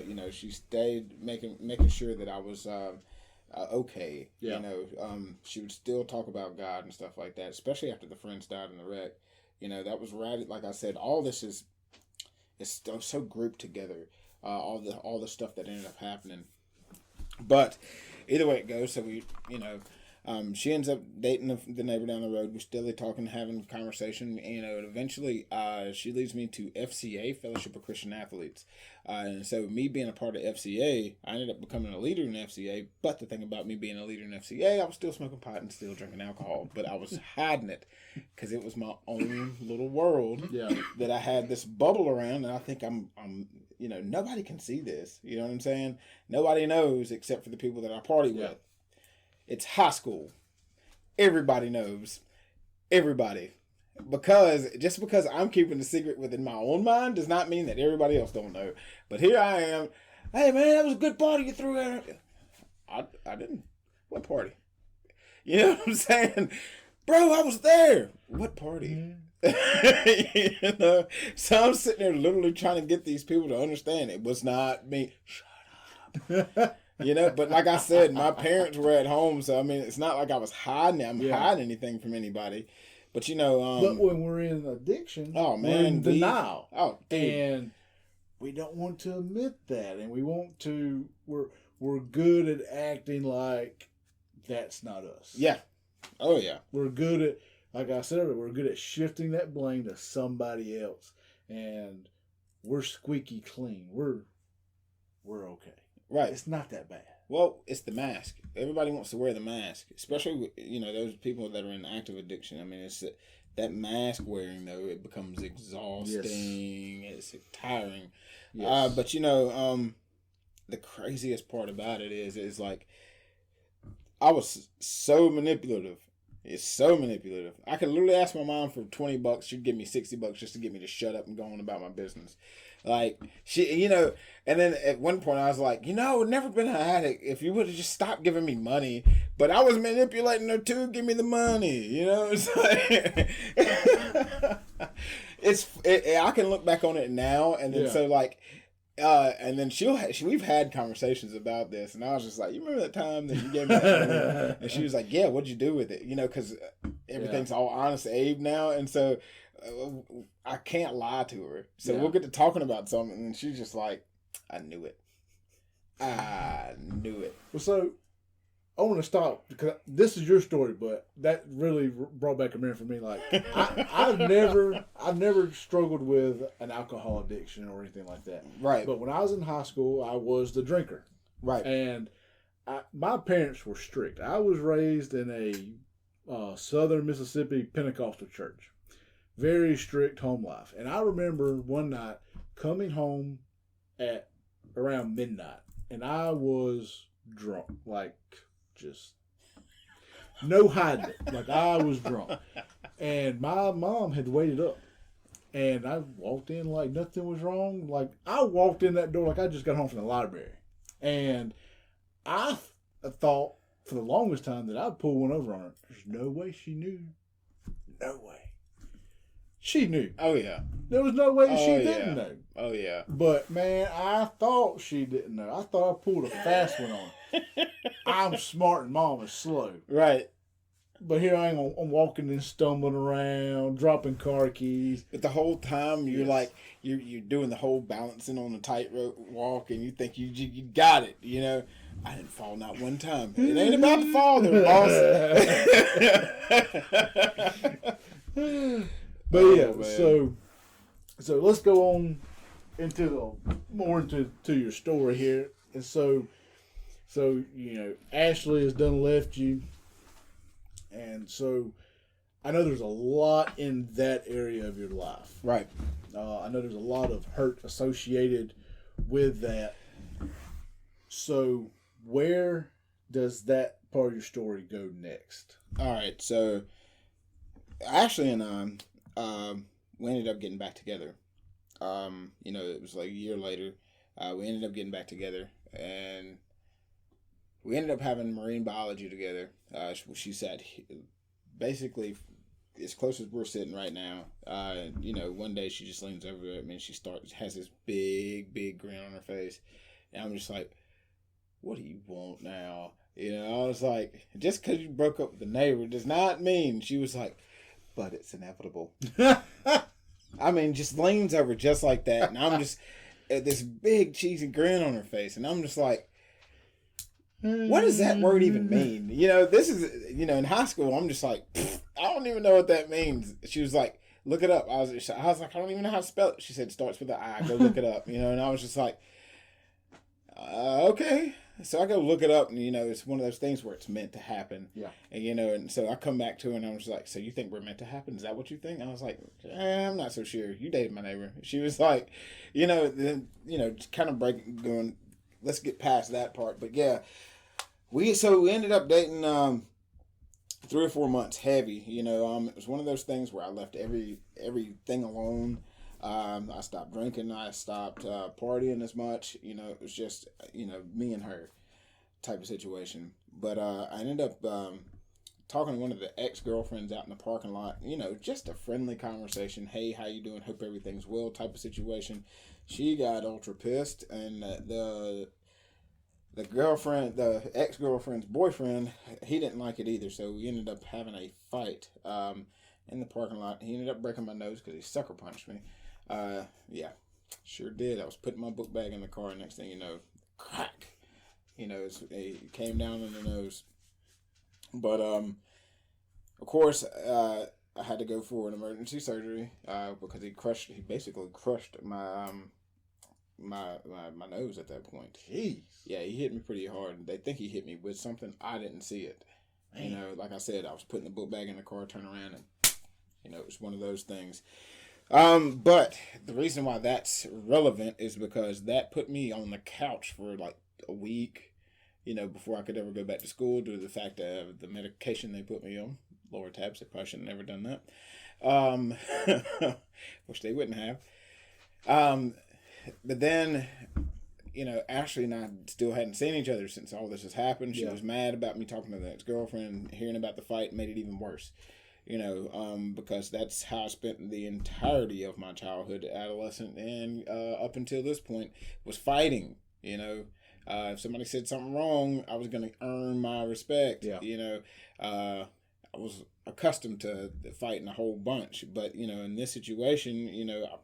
C: You know, she stayed making sure that I was okay. Yeah. You know, she would still talk about God and stuff like that, especially after the friends died in the wreck. You know, that was right. Like I said, all this is so grouped together. All the stuff that ended up happening. But either way it goes, so we, you know, she ends up dating the neighbor down the road. We're still talking, having a conversation, you know, and eventually she leads me to FCA, Fellowship of Christian Athletes. And so me being a part of FCA, I ended up becoming a leader in FCA. But the thing about me being a leader in FCA, I was still smoking pot and still drinking alcohol. But I was hiding it because it was my own little world that I had this bubble around. And I think I'm you know, nobody can see this. You know what I'm saying? Nobody knows except for the people that I party with. It's high school. Everybody knows. Everybody. Just because I'm keeping the secret within my own mind does not mean that everybody else don't know. But here I am. Hey, man, that was a good party you threw out. I didn't. What party? You know what I'm saying? Bro, I was there. What party? You know? So I'm sitting there literally trying to get these people to understand it was not me. Shut up. You know, but like I said, my parents were at home, so I mean, it's not like I was hiding. I'm hiding anything from anybody. But you know,
B: but when we're in addiction,
C: oh man,
B: we're in denial.
C: Dude.
B: And we don't want to admit that, and we want to. We're good at acting like that's not us.
C: Yeah. Oh yeah.
B: We're good at, like I said earlier, we're good at shifting that blame to somebody else, and we're squeaky clean. We're okay.
C: Right.
B: It's not that bad.
C: Well, it's the mask. Everybody wants to wear the mask, especially, you know, those people that are in active addiction. I mean, it's that mask wearing, though, it becomes exhausting. Yes. It's tiring. Yes. But, you know, the craziest part about it is like, I was so manipulative. It's so manipulative. I could literally ask my mom for $20. She'd give me $60 just to get me to shut up and go on about my business. Like, she, you know, and then at one point I was like, you know, I would never been an addict if you would have just stopped giving me money. But I was manipulating her too. Give me the money, you know. It's like, I can look back on it now, and then so like, and then we've had conversations about this, and I was just like, you remember that time that you gave me that money? And she was like, yeah, what'd you do with it? You know, because everything's all honest Abe now, and so. I can't lie to her. So we'll get to talking about something, and she's just like, I knew it. I knew it.
B: Well, so I want to stop because this is your story, but that really brought back a memory for me. Like, I've never struggled with an alcohol addiction or anything like that.
C: Right.
B: But when I was in high school, I was the drinker.
C: Right.
B: And my parents were strict. I was raised in a Southern Mississippi Pentecostal church. Very strict home life. And I remember one night coming home at around midnight, and I was drunk. Like, just no hiding it. Like, I was drunk. And my mom had waited up. And I walked in like nothing was wrong. Like, I walked in that door like I just got home from the library. And I thought for the longest time that I'd pull one over on her. There's no way she knew. No way. She knew.
C: Oh, yeah.
B: There was no way she didn't know.
C: Oh, yeah.
B: But, man, I thought she didn't know. I thought I pulled a fast one on her. I'm smart and mom is slow.
C: Right.
B: But here I am, I'm walking and stumbling around, dropping car keys.
C: But the whole time you're like you're doing the whole balancing on the tightrope walk, and you think you got it. You know, I didn't fall not one time. It ain't about to fall, there, boss.
B: But yeah, so let's go on into your story here. And so you know, Ashley has done left you, and so I know there's a lot in that area of your life.
C: Right.
B: I know there's a lot of hurt associated with that. So where does that part of your story go next?
C: All right. So Ashley and I, we ended up getting back together. You know, it was like a year later. We ended up getting back together, and we ended up having marine biology together. She sat basically as close as we're sitting right now. You know, one day she just leans over at me and she has this big grin on her face, and I'm just like, "What do you want now?" You know, I was like, "Just because you broke up with the neighbor does not mean." She was like, "But it's inevitable." I mean, just leans over just like that, and I'm just this big cheesy grin on her face, and I'm just like, what does that word even mean? You know, this is, you know, in high school, I'm just like, I don't even know what that means. She was like, look it up. I was like, I don't even know how to spell it. She said, it starts with an I. Go look it up. You know, and I was just like, okay. So I go look it up, and, you know, it's one of those things where it's meant to happen.
B: Yeah.
C: And, you know, and so I come back to her, and I was like, so you think we're meant to happen? Is that what you think? And I was like, I'm not so sure. You dated my neighbor. She was like, you know, then, you know, just kind of going, let's get past that part. But, yeah. We ended up dating 3 or 4 months heavy. You know, it was one of those things where I left everything alone. I stopped drinking. I stopped partying as much. You know, it was just, you know, me and her type of situation. But I ended up talking to one of the ex-girlfriends out in the parking lot. You know, just a friendly conversation. Hey, how you doing? Hope everything's well type of situation. She got ultra pissed, and the ex-girlfriend's boyfriend, he didn't like it either, so we ended up having a fight in the parking lot. He ended up breaking my nose because he sucker punched me. Yeah, sure did. I was putting my book bag in the car, and next thing you know, crack. You know, it came down on the nose. But, of course, I had to go for an emergency surgery because he basically crushed my nose at that point.
B: Jeez.
C: Yeah, he hit me pretty hard. They think he hit me with something. I didn't see it. Man. You know, like I said, I was putting the book bag in the car, turn around, and, you know, it was one of those things. But the reason why that's relevant is because that put me on the couch for like a week, you know, before I could ever go back to school due to the fact of the medication they put me on. Lower tabs, they probably should have never done that. Which they wouldn't have. But then, you know, Ashley and I still hadn't seen each other since all this has happened. She was mad about me talking to the ex-girlfriend. Hearing about the fight made it even worse, you know, because that's how I spent the entirety of my childhood, adolescent, and up until this point was fighting, you know. If somebody said something wrong, I was going to earn my respect, you know. I was accustomed to fighting a whole bunch. But, you know, in this situation, you know,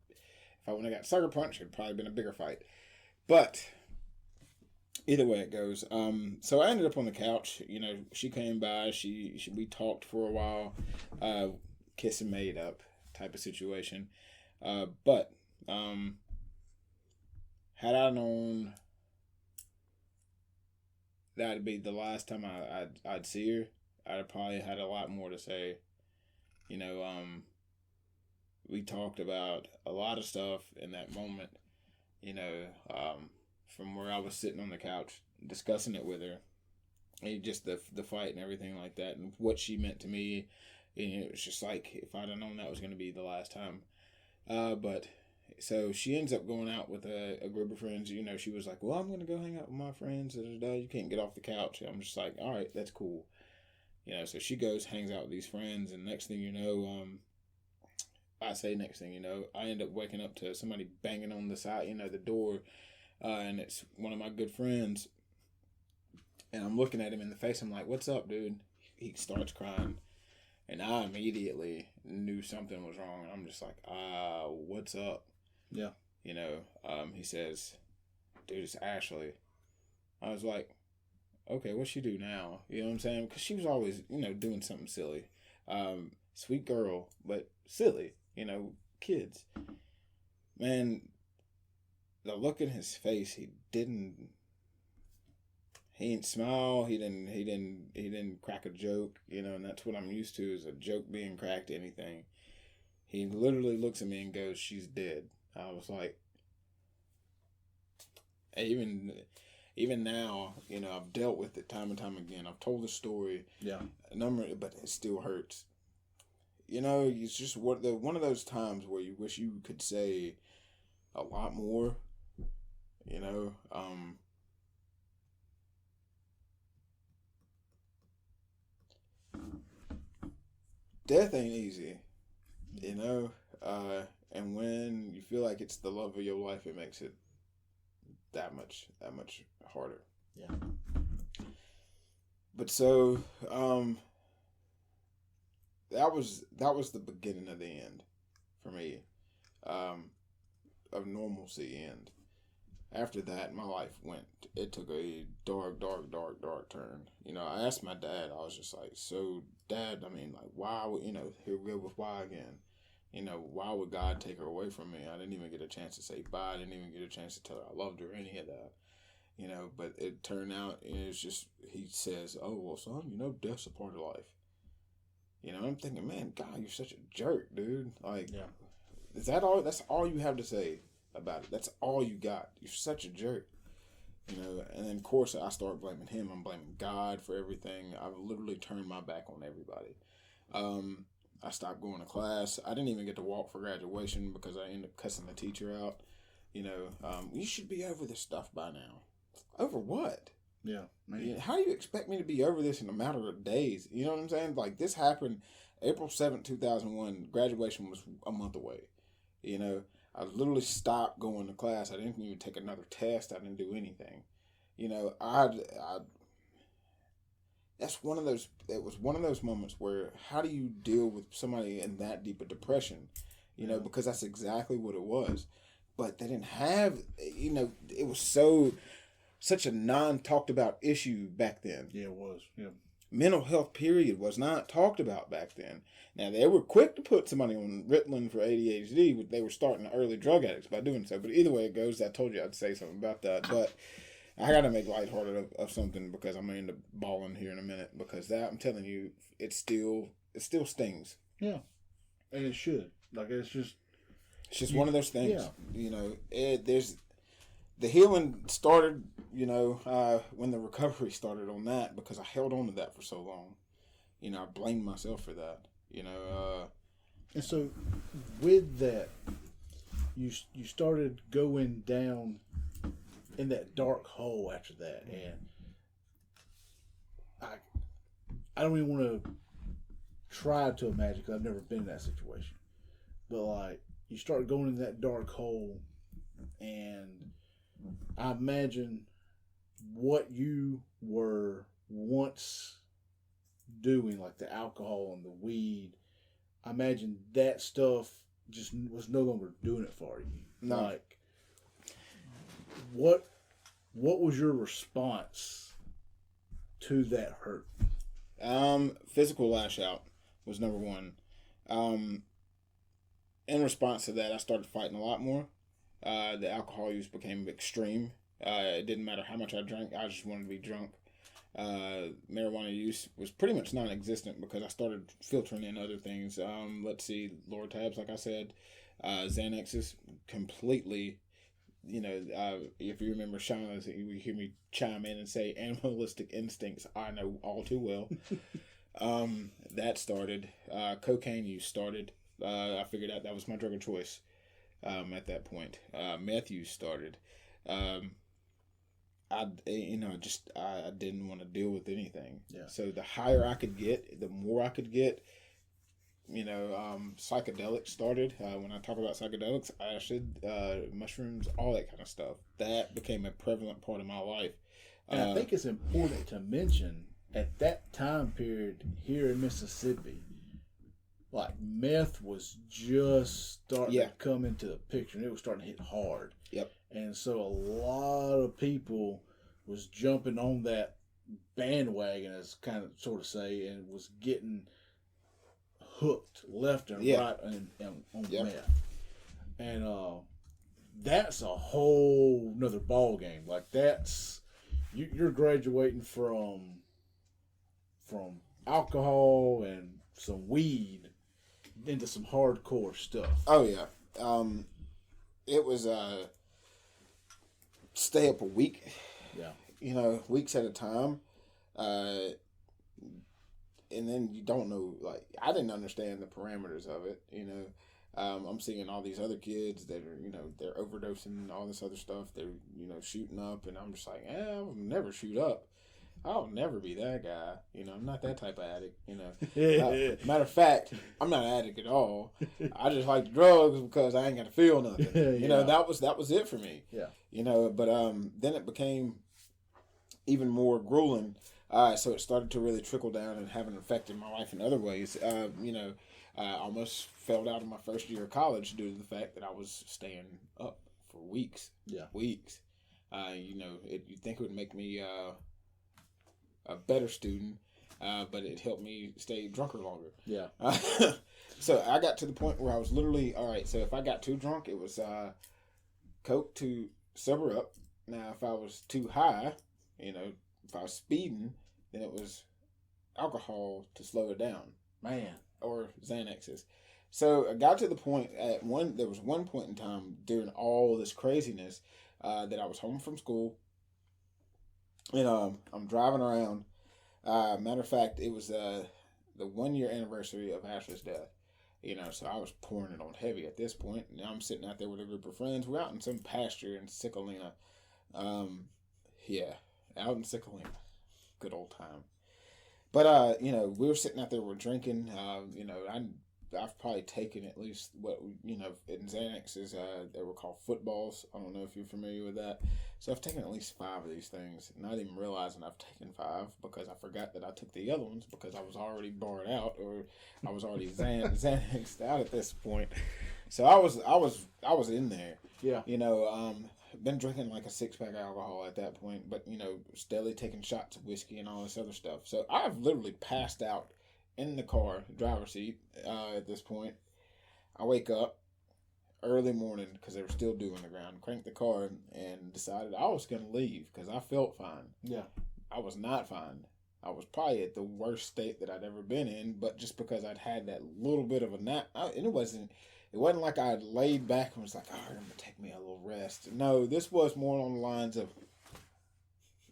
C: if I wouldn't have got sucker punched, it'd probably been a bigger fight. But either way it goes. So I ended up on the couch. You know, she came by. We talked for a while, kiss and made up type of situation. But had I known that'd be the last time I'd see her, I'd have probably had a lot more to say. You know, we talked about a lot of stuff in that moment, you know, from where I was sitting on the couch discussing it with her, and just the fight and everything like that, and what she meant to me. And it was just like, if I'd have known that was going to be the last time. But so she ends up going out with a group of friends. You know, she was like, well, I'm going to go hang out with my friends. You can't get off the couch. I'm just like, all right, that's cool. You know, so she goes, hangs out with these friends, and next thing you know, I say next thing you know, I end up waking up to somebody banging on the side, you know, the door, and it's one of my good friends, and I'm looking at him in the face. I'm like, what's up, dude? he starts crying, and I immediately knew something was wrong. I'm just like, what's up?
B: Yeah.
C: You know, he says, dude, it's Ashley. I was like, okay, what's she do now? You know what I'm saying? Because she was always, you know, doing something silly. Sweet girl, but silly, you know, kids. Man, the look in his face, he didn't smile, he didn't crack a joke, you know, and that's what I'm used to, is a joke being cracked, anything. He literally looks at me and goes, she's dead. I was like, even now, you know, I've dealt with it time and time again. I've told the story, but it still hurts. You know, it's just one of those times where you wish you could say a lot more. You know, death ain't easy. You know, and when you feel like it's the love of your life, it makes it that much harder.
B: Yeah.
C: But so, that was the beginning of the end for me, of normalcy end. After that, my life it took a dark turn. You know, I asked my dad, I was just like, so Dad, I mean, like, why would, you know, here we go with why again. You know, why would God take her away from me? I didn't even get a chance to say bye. I didn't even get a chance to tell her I loved her, any of that. You know, but it turned out, it's just, he says, oh, well, son, you know, death's a part of life. You know, I'm thinking, man, God, you're such a jerk, dude. Like, is that all? That's all you have to say about it. That's all you got. You're such a jerk. You know, and then, of course, I start blaming him. I'm blaming God for everything. I've literally turned my back on everybody. I stopped going to class. I didn't even get to walk for graduation because I ended up cussing the teacher out. You know, you should be over this stuff by now. Over what?
B: Yeah.
C: Man. How do you expect me to be over this in a matter of days? You know what I'm saying? Like, this happened April 7th, 2001. Graduation was a month away. You know, I literally stopped going to class. I didn't even take another test. I didn't do anything. You know, that's one of those, it was one of those moments where, how do you deal with somebody in that deep of depression? You know, because that's exactly what it was. But they didn't have, you know, it was such a non-talked about issue back then.
B: Yeah, it was. Yeah.
C: Mental health, period, was not talked about back then. Now, they were quick to put somebody on Ritalin for ADHD, but they were starting early drug addicts by doing so. But either way it goes, I told you I'd say something about that. But I got to make lighthearted of something, because I'm going to end up bawling here in a minute, because that, I'm telling you, it still stings.
B: Yeah. And it should. Like, it's just
C: one of those things.
B: Yeah.
C: You know, there's the healing started, you know, when the recovery started on that, because I held on to that for so long. You know, I blamed myself for that. You know,
B: and so with that, you started going down in that dark hole after that, and I don't even want to try to imagine, because I've never been in that situation, but like, you start going in that dark hole, and I imagine what you were once doing, like the alcohol and the weed, I imagine that stuff just was no longer doing it for you.
C: No.
B: Like, what was your response to that hurt?
C: Physical lash out was number one. In response to that, I started fighting a lot more. The alcohol use became extreme. It didn't matter how much I drank. I just wanted to be drunk. Marijuana use was pretty much non-existent, because I started filtering in other things. Let's see, Lortabs, like I said, Xanaxes, completely. You know, if you remember Sean, you hear me chime in and say animalistic instincts. I know all too well. That started. Cocaine use started. I figured out that was my drug of choice. At that point, meth use started. I didn't want to deal with anything.
B: Yeah.
C: So the higher I could get, the more I could get. You know, psychedelics started. When I talk about psychedelics, acid, mushrooms, all that kind of stuff. That became a prevalent part of my life.
B: And I think it's important to mention at that time period here in Mississippi, like meth was just starting to come into the picture, and it was starting to hit hard.
C: Yep.
B: And so a lot of people was jumping on that bandwagon, as kind of sort of say, and was getting hooked left and right on meth. And that's a whole nother ball game. Like that's you're graduating from alcohol and some weed into some hardcore stuff.
C: Oh yeah. It was stay up a week.
B: Yeah.
C: Weeks at a time. And then you don't know, like, I didn't understand the parameters of it, I'm seeing all these other kids that are, they're overdosing and all this other stuff. They're, shooting up, and I'm just like, I'll never shoot up. I'll never be that guy. I'm not that type of addict, matter of fact, I'm not an addict at all. I just like drugs because I ain't got to feel nothing. That was it for me.
B: Yeah.
C: But then it became even more grueling. So it started to really trickle down and have an effect in my life in other ways. I almost failed out of my first year of college due to the fact that I was staying up for weeks.
B: Yeah.
C: Weeks. You'd think it would make me a better student, but it helped me stay drunker longer.
B: Yeah.
C: So I got to the point where I was literally, all right, so if I got too drunk, it was Coke to sober up. Now, if I was too high, if I was speeding, then it was alcohol to slow it down.
B: Man.
C: Or Xanaxes. So I got to the point there was one point in time during all this craziness that I was home from school. And I'm driving around. Matter of fact, it was the 1 year anniversary of Ashley's death. So I was pouring it on heavy at this point. Now I'm sitting out there with a group of friends. We're out in some pasture in Sicalina. Out in Sicalina. Good old time. But, we were sitting out there, we're drinking. I've probably taken at least what, in Xanaxes, they were called footballs. I don't know if you're familiar with that. So I've taken at least 5 of these things, not even realizing I've taken 5 because I forgot that I took the other ones because I was already barred out, or I was already Xanaxed out at this point. So I was in there.
B: Yeah.
C: Been drinking like a 6-pack of alcohol at that point, but steadily taking shots of whiskey and all this other stuff. So I've literally passed out in the car, driver's seat, at this point. I wake up early morning because they were still dew on the ground, cranked the car and decided I was going to leave because I felt fine.
B: Yeah.
C: I was not fine. I was probably at the worst state that I'd ever been in, but just because I'd had that little bit of a nap, it wasn't like I had laid back and was like, all right, I'm going to take me a little rest. No, this was more on the lines of,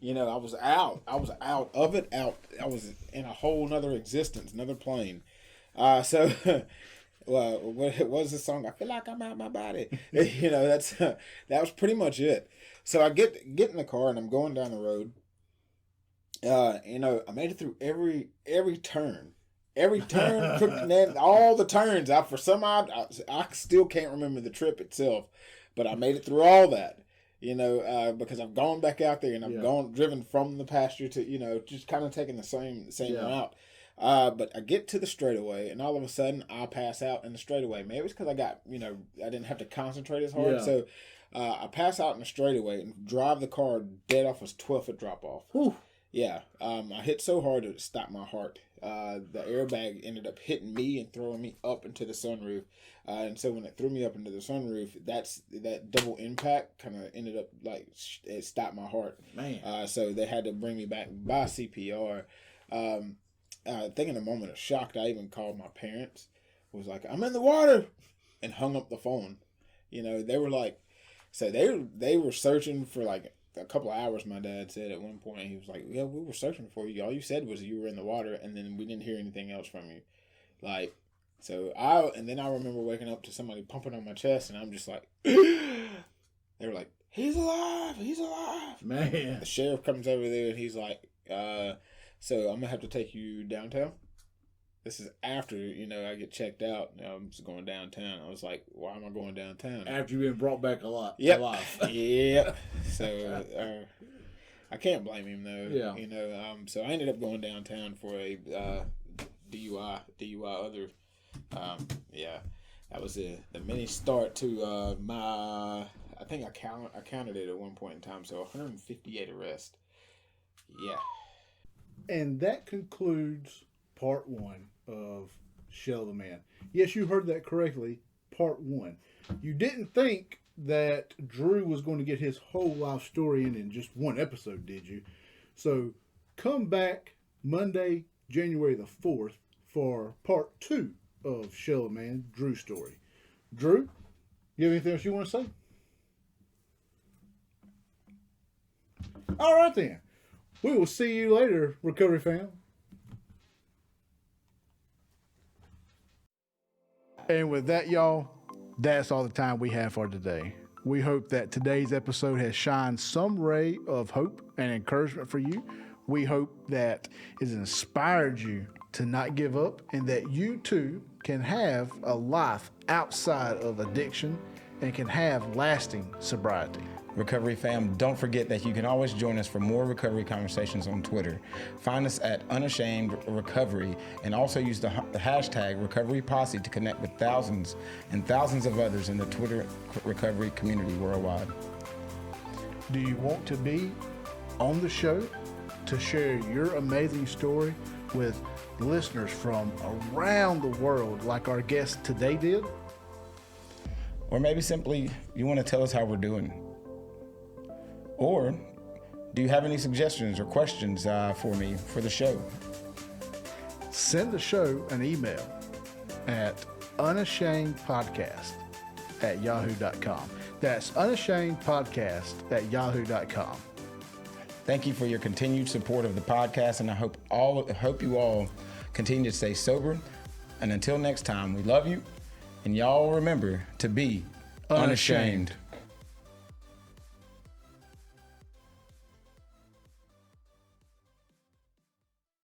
C: I was out. I was out of it, I was in a whole nother existence, another plane. So, well, what was the song? I feel like I'm out of my body. That was pretty much it. So I get in the car and I'm going down the road. I made it through every turn. Every turn, all the turns. For some odd, I still can't remember the trip itself, but I made it through all that. Because I've gone back out there and I've driven from the pasture to just kind of taking the same route. But I get to the straightaway and all of a sudden I pass out in the straightaway. Maybe it's because I got I didn't have to concentrate as hard. Yeah. So I pass out in the straightaway and drive the car dead off a 12-foot drop off.
B: Whew.
C: Yeah, I hit so hard it stopped my heart. The airbag ended up hitting me and throwing me up into the sunroof. And so when it threw me up into the sunroof, that double impact kind of ended up it stopped my heart.
B: Man.
C: So they had to bring me back by CPR. I think in a moment of shock, I even called my parents. Was like, I'm in the water, and hung up the phone. They were like, so they were searching for a couple of hours. My dad said at one point, he was like, yeah, we were searching for you. All you said was you were in the water, and then we didn't hear anything else from you. And then I remember waking up to somebody pumping on my chest, and I'm just like, they were like, he's alive,
B: man.
C: The sheriff comes over there and he's like, so I'm gonna have to take you downtown. This is after, I get checked out. I'm just going downtown. I was like, why am I going downtown?
B: After you've been brought back alive.
C: Yep. Yep. So I can't blame him though.
B: Yeah.
C: You know, so I ended up going downtown for a DUI. Yeah, that was the mini start to my. I think I counted it at one point in time. So 158 arrests. Yeah.
B: And that concludes part 1 of Shell the Man. Yes, you heard that correctly. Part 1. You didn't think that Drew was going to get his whole life story in just one episode, did you? So come back Monday, January the 4th for part 2 of Shell the Man, Drew's story. Drew, you have anything else you want to say? All right then. We will see you later, Recovery fam. And with that, y'all, that's all the time we have for today. We hope that today's episode has shined some ray of hope and encouragement for you. We hope that it has inspired you to not give up and that you too can have a life outside of addiction and can have lasting sobriety.
D: Recovery fam, don't forget that you can always join us for more recovery conversations on Twitter. Find us at Unashamed Recovery and also use the hashtag Recovery Posse to connect with thousands and thousands of others in the Twitter recovery community worldwide.
B: Do you want to be on the show to share your amazing story with listeners from around the world like our guest today did?
D: Or maybe simply you want to tell us how we're doing. Or do you have any suggestions or questions for me for the show?
B: Send the show an email at unashamedpodcast@yahoo.com. That's unashamedpodcast@yahoo.com.
D: Thank you for your continued support of the podcast, and I hope you all continue to stay sober. And until next time, we love you, and y'all remember to be unashamed.